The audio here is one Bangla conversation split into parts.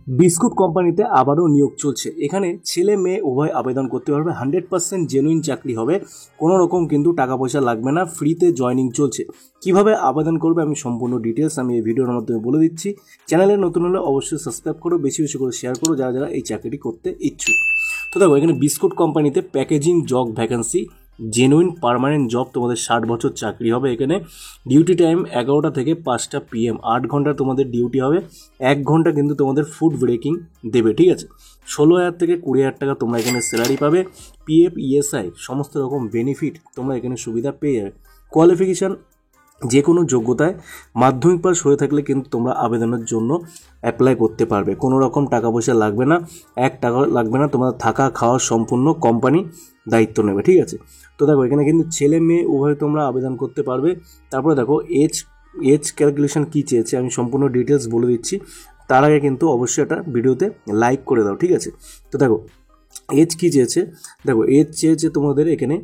বিস্কুট কোম্পানিতে আবারও নিয়োগ চলছে। এখানে ছেলে মেয়ে উভয় আবেদন করতে পারবে। 100% জেনুইন চাকরি হবে, কোনো রকম কিন্তু টাকা পয়সা লাগবে না, ফ্রিতে জয়নিং চলছে। কিভাবে আবেদন করবে আমি সম্পূর্ণ ডিটেলস আমি এই ভিডিওর মাধ্যমে বলে দিচ্ছি। চ্যানেলে নতুন হলে অবশ্যই সাবস্ক্রাইব করো, বেশি বেশি করে শেয়ার করো যারা যারা এই চাকরিটি করতে ইচ্ছুক। তো দেখো, এখানে বিস্কুট কোম্পানিতে packaging job vacancy, genuine permanent job, তোমাদের 60 বছর চাকরি হবে। এখানে ডিউটি টাইম 11টা থেকে 5টা PM, 8 ঘন্টা তোমাদের ডিউটি হবে। 1 ঘন্টা কিন্তু তোমাদের ফুড ব্রেকিং দেবে, ঠিক আছে। 16,000 থেকে 20,000 টাকা তোমরা এখানে স্যালারি পাবে। PF ESI সমস্ত রকম বেনিফিট তোমরা এখানে সুবিধা পেয়ে যাবে। কোয়ালিফিকেশান যে কোনো যোগ্যতায় মাধ্যমিক পাস হয়ে থাকলে কিন্তু তোমরা আবেদনের জন্য অ্যাপ্লাই করতে পারবে। কোনো রকম টাকা পয়সা লাগবে না, 1 টাকা লাগবে না, তোমাদের থাকা খাওয়ার সম্পূর্ণ কোম্পানি দায়িত্ব নেবে, ঠিক আছে। তো দেখো, এখানে কিন্তু ছেলে মেয়ে উভয় তোমরা আবেদন করতে পারবে। তারপরে দেখো এজ ক্যালকুলেশন কী চেয়েছে আমি সম্পূর্ণ ডিটেলস বলে দিচ্ছি। তার আগে কিন্তু অবশ্যই এটা ভিডিওতে লাইক করে দাও, ঠিক আছে। তো দেখো, এজ কী চেয়েছে, দেখো এজ চেয়েছে তোমাদের এখানে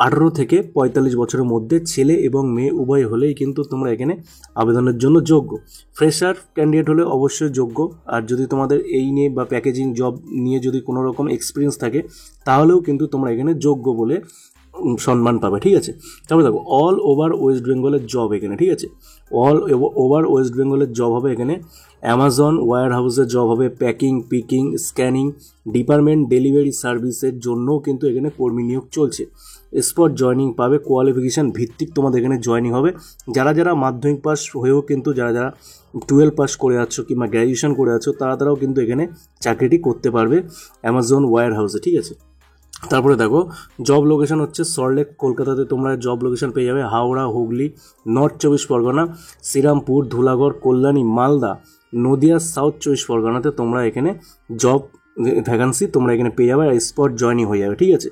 18 থেকে 45 বছরের মধ্যে ছেলে এবং মেয়ে উভয় হলেই কিন্তু তোমরা এখানে আবেদনের জন্য যোগ্য। ফ্রেশার ক্যান্ডিডেট হলে অবশ্যই যোগ্য, আর যদি তোমাদের এই নিয়ে বা প্যাকেজিং জব নিয়ে যদি কোনো রকম এক্সপিরিয়েন্স থাকে তাহলেও কিন্তু তোমরা এখানে যোগ্য বলে সম্মান পাবে, ঠিক আছে। তারপরে দেখো, অল ওভার ওয়েস্ট বেঙ্গলের জব এখানে, ঠিক আছে। অল ওভার ওয়েস্ট বেঙ্গলের জব হবে এখানে। অ্যামাজন ওয়্যার হাউসের জব হবে, packing, picking, scanning, department delivery সার্ভিসের জন্যও কিন্তু এখানে কর্মী নিয়োগ চলছে। স্পট জয়নিং পাবে, কোয়ালিফিকেশান ভিত্তিক তোমাদের এখানে জয়নিং হবে। যারা যারা মাধ্যমিক পাস হয়েও কিন্তু যারা যারা 12 পাস করে আছো কিংবা গ্র্যাজুয়েশন করে আছো তারাও কিন্তু এখানে চাকরিটি করতে পারবে অ্যামাজন ওয়্যার হাউসে, ঠিক আছে। তারপরে দেখো, জব লোকেশন হচ্ছে সল্টলেক, কলকাতাতে তোমরা জব লোকেশন পেয়ে যাবে। হাওড়া, হুগলি, নর্থ 24 পরগনা, শ্রীরামপুর, ধুলাগড়, কল্যাণী, মালদা, নদিয়া, সাউথ 24 পরগনাতে তোমরা এখানে জব ভ্যাকান্সি তোমরা এখানে পেয়ে যাবে, আর স্পট জয়নিং হয়ে যাবে, ঠিক আছে।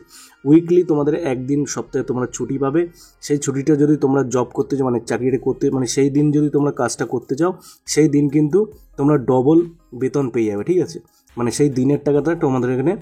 উইকলি তোমাদের একদিন সপ্তাহে তোমরা ছুটি পাবে। সেই ছুটিটা যদি তোমরা জব করতে চাও, মানে চাকরিটা করতে, মানে সেই দিন যদি তোমরা কাজটা করতে চাও সেই দিন কিন্তু তোমরা ডবল বেতন পেয়ে যাবে, ঠিক আছে। মানে সেই দিনের টাকাটা তোমাদের এখানে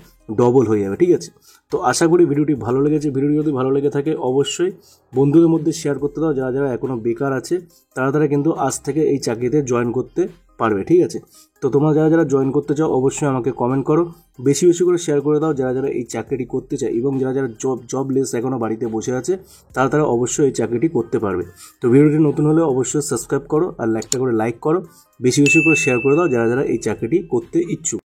ডবল হয়ে যাবে, ঠিক আছে। তো আশা করি ভিডিওটি ভালো লেগেছে। ভিডিওটি যদি ভালো লেগে থাকে অবশ্যই বন্ধুদের মধ্যে শেয়ার করতে দাও। যারা যারা এখনও বেকার আছে তারা কিন্তু আজ থেকে এই চাকরিতে জয়েন করতে পারবে, ঠিক আছে। তো তোমরা যারা যারা জয়েন করতে চাও অবশ্যই আমাকে কমেন্ট করো, বেশি বেশি করে শেয়ার করে দাও যারা যারা এই চাকরিটি করতে চায়, এবং যারা যারা জবলেস এখনও বাড়িতে বসে আছে তারা অবশ্যই এই চাকরিটি করতে পারবে। তো ভিডিওটি নতুন হলে অবশ্যই সাবস্ক্রাইব করো আর একটা করে লাইক করো, বেশি বেশি করে শেয়ার করে দাও যারা যারা এই চাকরিটি করতে ইচ্ছুক।